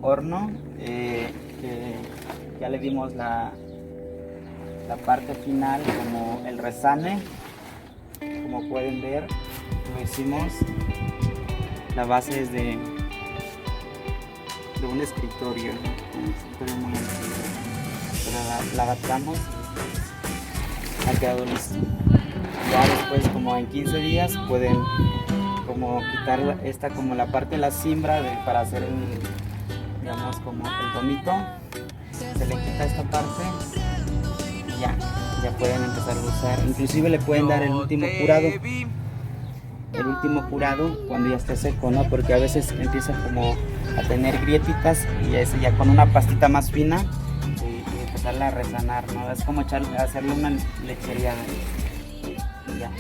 horno, que ya le dimos la parte final como el resane. Como pueden ver, lo hicimos. La base es de un escritorio, un escritorio muy antiguo, pero la adaptamos, ha quedado listo. Ya después, como en 15 días, pueden como quitar esta como la parte de la cimbra para hacer digamos como el domito. Se le quita esta parte y ya pueden empezar a usar. Inclusive le pueden dar el último curado. El último curado cuando ya esté seco, ¿no? Porque a veces empieza como a tener grietitas y ya con una pastita más fina y empezarla a resanar, ¿no? Es como hacerle una lechería y ya.